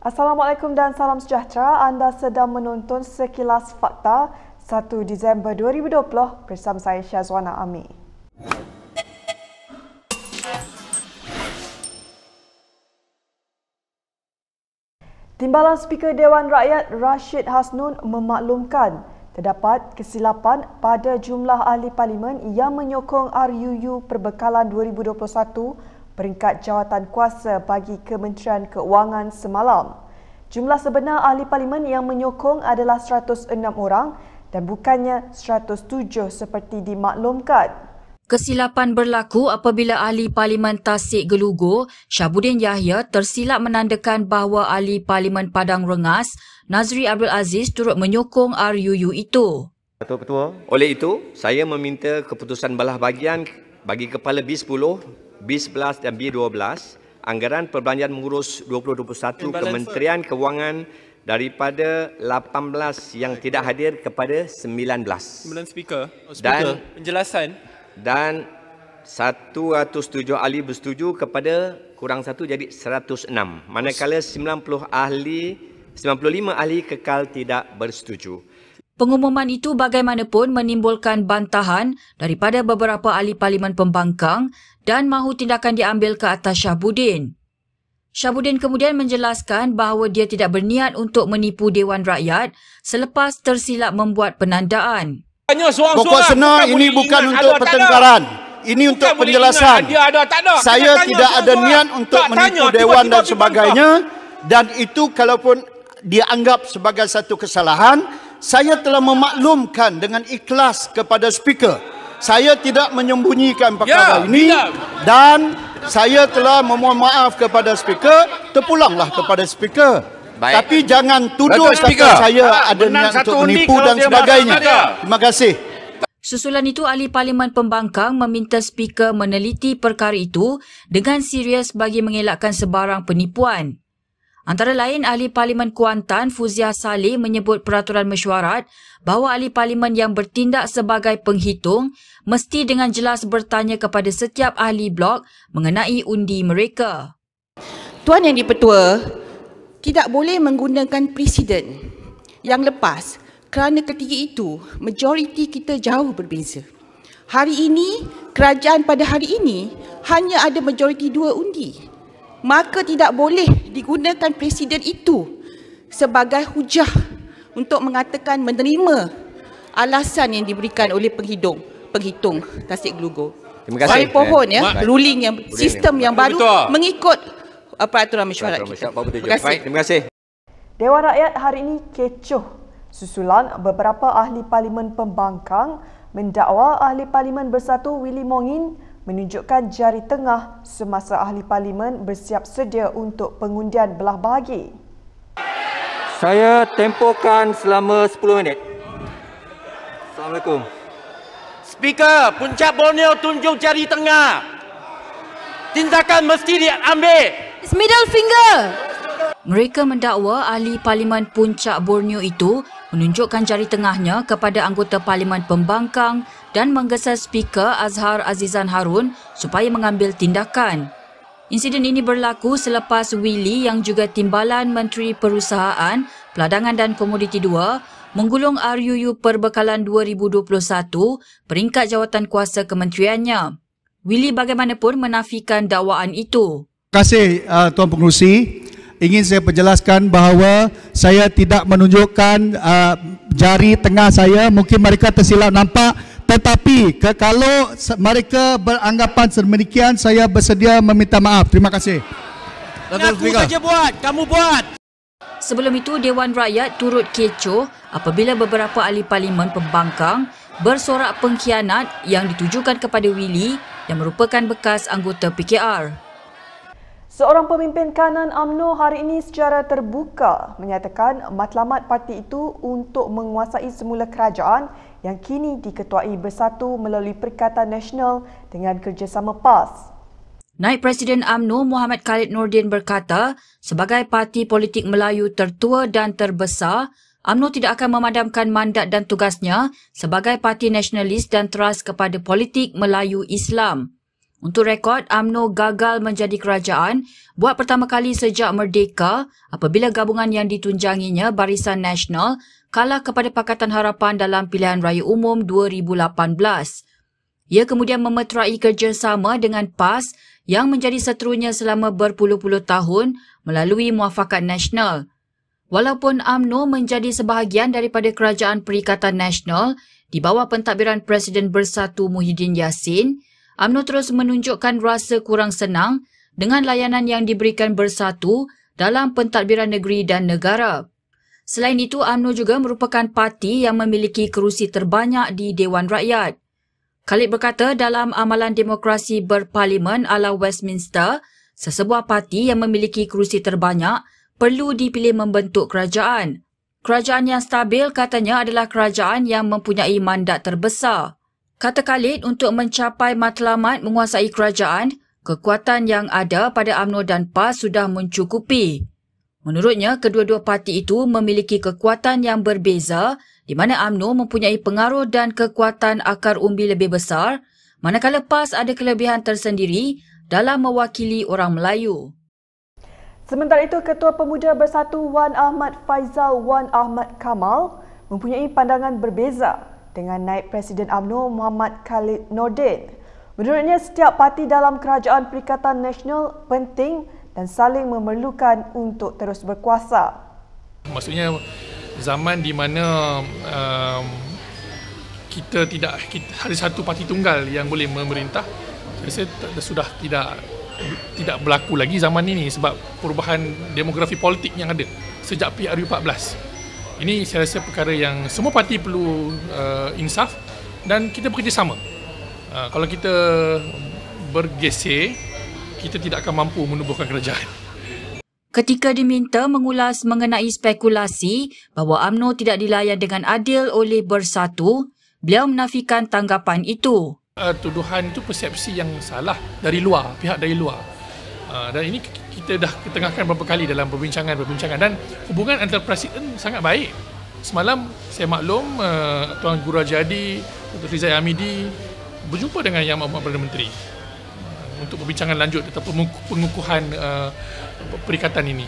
Assalamualaikum dan salam sejahtera. Anda sedang menonton Sekilas Fakta 1 Disember 2020 bersama saya Syazwana Ami. Timbalan Speaker Dewan Rakyat Rashid Hasnun memaklumkan terdapat kesilapan pada jumlah ahli parlimen yang menyokong RUU Perbekalan 2021 peringkat jawatan kuasa bagi Kementerian Keuangan semalam. Jumlah sebenar ahli parlimen yang menyokong adalah 106 orang dan bukannya 107 seperti dimaklumkan. Kesilapan berlaku apabila ahli Parlimen Tasik Gelugur, Syabuddin Yahya tersilap menandakan bahawa ahli Parlimen Padang Rengas, Nazri Abdul Aziz turut menyokong RUU itu. Ketua-ketua, oleh itu, saya meminta keputusan belah bahagian bagi Kepala B10, B11 dan B12, anggaran perbelanjaan mengurus 2021 Kementerian Keuangan daripada 18 yang tidak hadir kepada 19. Speaker. Dan Penjelasan. Dan 107 ahli bersetuju kepada kurang satu jadi 106. Manakala 95 ahli kekal tidak bersetuju. Pengumuman itu bagaimanapun menimbulkan bantahan daripada beberapa ahli parlimen pembangkang dan mahu tindakan diambil ke atas Syabuddin. Syabuddin kemudian menjelaskan bahawa dia tidak berniat untuk menipu Dewan Rakyat selepas tersilap membuat penandaan. Pokok senar ini bukan untuk pertengkaran. Ini untuk penjelasan. Saya tidak ada niat untuk menipu Dewan dan sebagainya. Dan itu kalaupun dianggap sebagai satu kesalahan, saya telah memaklumkan dengan ikhlas kepada Speaker. Saya tidak menyembunyikan perkara ini dan saya telah memohon maaf kepada Speaker. Terpulanglah kepada Speaker. Baik. Tapi jangan tuduh kata saya ada niat untuk menipu dan sebagainya. Terima kasih. Susulan itu, ahli parlimen pembangkang meminta Speaker meneliti perkara itu dengan serius bagi mengelakkan sebarang penipuan. Antara lain, ahli parlimen Kuantan Fuziah Saleh menyebut peraturan mesyuarat bahawa ahli parlimen yang bertindak sebagai penghitung mesti dengan jelas bertanya kepada setiap ahli blok mengenai undi mereka. Tuan Yang di-Pertua, tidak boleh menggunakan presiden yang lepas kerana ketika itu majoriti kita jauh berbeza. Hari ini, kerajaan pada hari ini hanya ada majoriti 2 undi. Maka tidak boleh digunakan presiden itu sebagai hujah untuk mengatakan menerima alasan yang diberikan oleh penghitung Tasik Gelugur. Terima kasih. Saya pohon ruling yang sistem yang baru mengikut peraturan mesyuarat kita. Terima kasih. Terima kasih. Dewan Rakyat hari ini kecoh susulan beberapa ahli parlimen pembangkang mendakwa ahli parlimen Bersatu Willy Mongin menunjukkan jari tengah semasa ahli parlimen bersiap sedia untuk pengundian belah bahagi. Saya tempohkan selama 10 minit. Assalamualaikum. Speaker, Puncak Borneo tunjuk jari tengah. Tindakan mesti diambil. It's middle finger. Mereka mendakwa ahli Parlimen Puncak Borneo itu menunjukkan jari tengahnya kepada anggota Parlimen pembangkang dan menggesa Speaker Azhar Azizan Harun supaya mengambil tindakan. Insiden ini berlaku selepas Willy yang juga Timbalan Menteri Perusahaan, Peladangan dan Komoditi 2 menggulung RUU Perbekalan 2021 peringkat jawatan kuasa kementeriannya. Willy bagaimanapun menafikan dakwaan itu. Terima kasih Tuan Pengerusi. Ingin saya perjelaskan bahawa saya tidak menunjukkan jari tengah saya. Mungkin mereka tersilap nampak. Tetapi kalau mereka beranggapan sedemikian, saya bersedia meminta maaf. Terima kasih. Aku saja buat, kamu buat. Sebelum itu, Dewan Rakyat turut kecoh apabila beberapa ahli parlimen pembangkang bersorak pengkhianat yang ditujukan kepada Willy yang merupakan bekas anggota PKR. Seorang pemimpin kanan UMNO hari ini secara terbuka menyatakan matlamat parti itu untuk menguasai semula kerajaan yang kini diketuai Bersatu melalui Perikatan Nasional dengan kerjasama PAS. Naib Presiden UMNO Muhammad Khalid Nordin berkata, sebagai parti politik Melayu tertua dan terbesar, UMNO tidak akan memadamkan mandat dan tugasnya sebagai parti nasionalis dan teras kepada politik Melayu Islam. Untuk rekod, UMNO gagal menjadi kerajaan buat pertama kali sejak merdeka apabila gabungan yang ditunjanginya Barisan Nasional kalah kepada Pakatan Harapan dalam pilihan raya umum 2018. Ia kemudian memeterai kerjasama dengan PAS yang menjadi seterunya selama berpuluh-puluh tahun melalui Muafakat Nasional. Walaupun UMNO menjadi sebahagian daripada Kerajaan Perikatan Nasional di bawah pentadbiran Presiden Bersatu Muhyiddin Yassin, UMNO terus menunjukkan rasa kurang senang dengan layanan yang diberikan Bersatu dalam pentadbiran negeri dan negara. Selain itu, UMNO juga merupakan parti yang memiliki kerusi terbanyak di Dewan Rakyat. Khalid berkata dalam amalan demokrasi berparlimen ala Westminster, sesebuah parti yang memiliki kerusi terbanyak perlu dipilih membentuk kerajaan. Kerajaan yang stabil katanya adalah kerajaan yang mempunyai mandat terbesar. Kata Khalid, untuk mencapai matlamat menguasai kerajaan, kekuatan yang ada pada UMNO dan PAS sudah mencukupi. Menurutnya, kedua-dua parti itu memiliki kekuatan yang berbeza di mana UMNO mempunyai pengaruh dan kekuatan akar umbi lebih besar, manakala PAS ada kelebihan tersendiri dalam mewakili orang Melayu. Sementara itu, Ketua Pemuda Bersatu Wan Ahmad Faizal Wan Ahmad Kamal mempunyai pandangan berbeza dengan Naib Presiden UMNO Muhammad Khalid Nordin. Menurutnya, setiap parti dalam Kerajaan Perikatan Nasional penting dan saling memerlukan untuk terus berkuasa. Maksudnya, zaman di mana kita ada satu parti tunggal yang boleh memerintah, saya rasa sudah tidak berlaku lagi zaman ini sebab perubahan demografi politik yang ada sejak PRU14. Ini saya rasa perkara yang semua parti perlu insaf dan kita bekerjasama. Kalau kita bergeser, kita tidak akan mampu menubuhkan kerajaan. Ketika diminta mengulas mengenai spekulasi bahawa UMNO tidak dilayan dengan adil oleh Bersatu, beliau menafikan tanggapan itu. Tuduhan itu persepsi yang salah dari luar, pihak dari luar. Dan ini kita dah ketengahkan beberapa kali dalam perbincangan dan hubungan antara presiden sangat baik. Semalam saya maklum Tuan Guru Jadi, Dr. Rizal Hamidi berjumpa dengan Yang Amat Perdana Menteri untuk perbincangan lanjut tentang pengukuhan perikatan ini.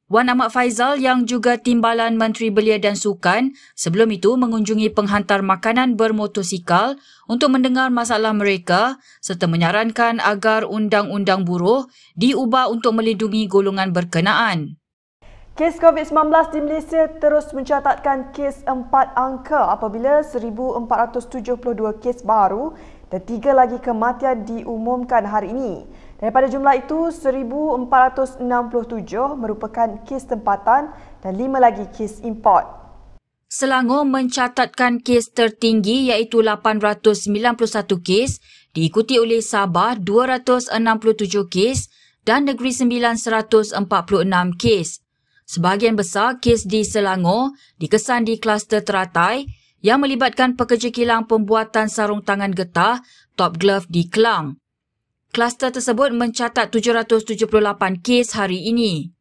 Wan Ahmad Faizal yang juga Timbalan Menteri Belia dan Sukan sebelum itu mengunjungi penghantar makanan bermotosikal untuk mendengar masalah mereka serta menyarankan agar undang-undang buruh diubah untuk melindungi golongan berkenaan. Kes COVID-19 di Malaysia terus mencatatkan kes 4 angka apabila 1,472 kes baru dan 3 lagi kematian diumumkan hari ini. Daripada jumlah itu, 1,467 merupakan kes tempatan dan 5 lagi kes import. Selangor mencatatkan kes tertinggi iaitu 891 kes, diikuti oleh Sabah 267 kes dan Negeri Sembilan 146 kes. Sebahagian besar kes di Selangor dikesan di kluster teratai yang melibatkan pekerja kilang pembuatan sarung tangan getah Top Glove di Kelang. Kluster tersebut mencatat 778 kes hari ini.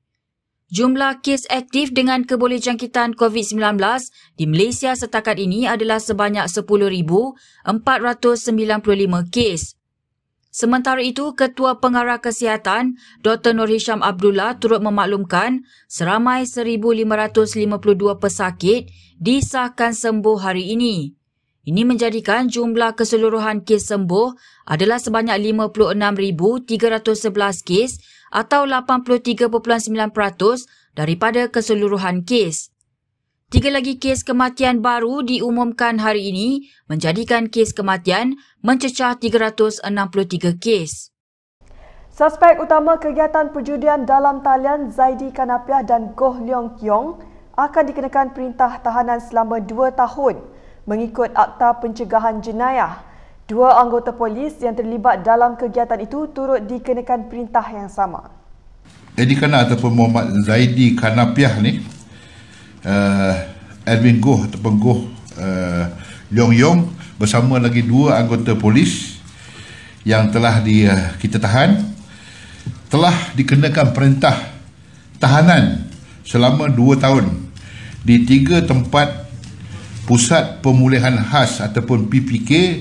Jumlah kes aktif dengan kebolehjangkitan COVID-19 di Malaysia setakat ini adalah sebanyak 10,495 kes. Sementara itu, Ketua Pengarah Kesihatan Dr. Nur Hisham Abdullah turut memaklumkan seramai 1,552 pesakit disahkan sembuh hari ini. Ini menjadikan jumlah keseluruhan kes sembuh adalah sebanyak 56,311 kes atau 83.9% daripada keseluruhan kes. 3 lagi kes kematian baru diumumkan hari ini menjadikan kes kematian mencecah 363 kes. Suspek utama kegiatan perjudian dalam talian Zaidi Kanapiah dan Goh Leong Kiong akan dikenakan perintah tahanan selama 2 tahun mengikut Akta Pencegahan Jenayah. 2 anggota polis yang terlibat dalam kegiatan itu turut dikenakan perintah yang sama. Zaidi Kana ataupun Muhammad Zaidi Kanapiah ni, Edwin Goh ataupun Goh Leong Yong bersama lagi 2 anggota polis yang telah kita tahan, telah dikenakan perintah tahanan selama 2 tahun di 3 tempat Pusat Pemulihan Khas ataupun PPK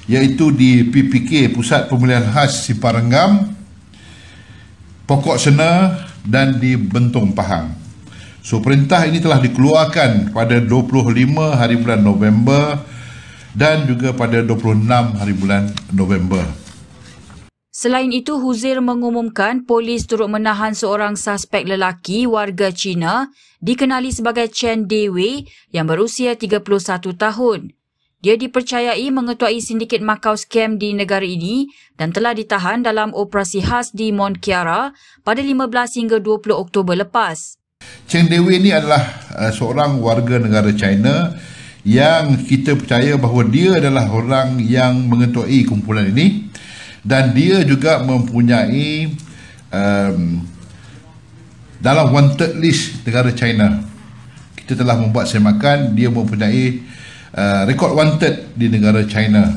iaitu di PPK, Pusat Pemulihan Khas Siparenggam, Pokok Sena dan di Bentong Pahang. So perintah ini telah dikeluarkan pada 25 hari bulan November dan juga pada 26 hari bulan November. Selain itu, Huzair mengumumkan polis turut menahan seorang suspek lelaki warga Cina dikenali sebagai Chen Dewey yang berusia 31 tahun. Dia dipercayai mengetuai sindiket Macau scam di negara ini dan telah ditahan dalam operasi khas di Mont Kiara pada 15 hingga 20 Oktober lepas. Chen Dewey ini adalah seorang warga negara China yang kita percaya bahawa dia adalah orang yang mengetuai kumpulan ini. Dan dia juga mempunyai dalam wanted list negara China. Kita telah membuat semakan, dia mempunyai rekod wanted di negara China.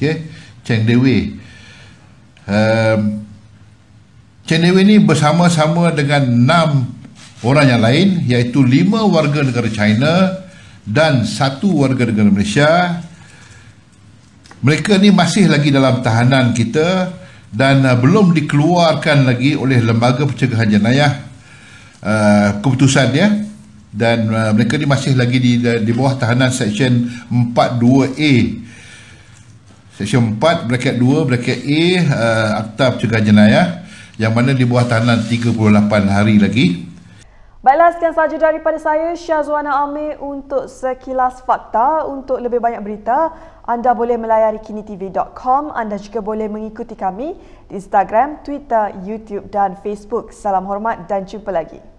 Okay? Chen Dewey. Chen Dewey ini bersama-sama dengan 6 orang yang lain, iaitu 5 warga negara China dan 1 warga negara Malaysia. Mereka ni masih lagi dalam tahanan kita dan belum dikeluarkan lagi oleh Lembaga Pencegahan Jenayah keputusan dia, dan mereka ni masih lagi di bawah tahanan Seksyen 42A. Seksyen 4 braket 2 braket A Akta Pencegahan Jenayah, yang mana di bawah tahanan 38 hari lagi. Baiklah, sekian sahaja daripada saya, Syazwana Amir, untuk sekilas fakta. Untuk lebih banyak berita, anda boleh melayari kinitv.com. Anda juga boleh mengikuti kami di Instagram, Twitter, YouTube dan Facebook. Salam hormat dan jumpa lagi.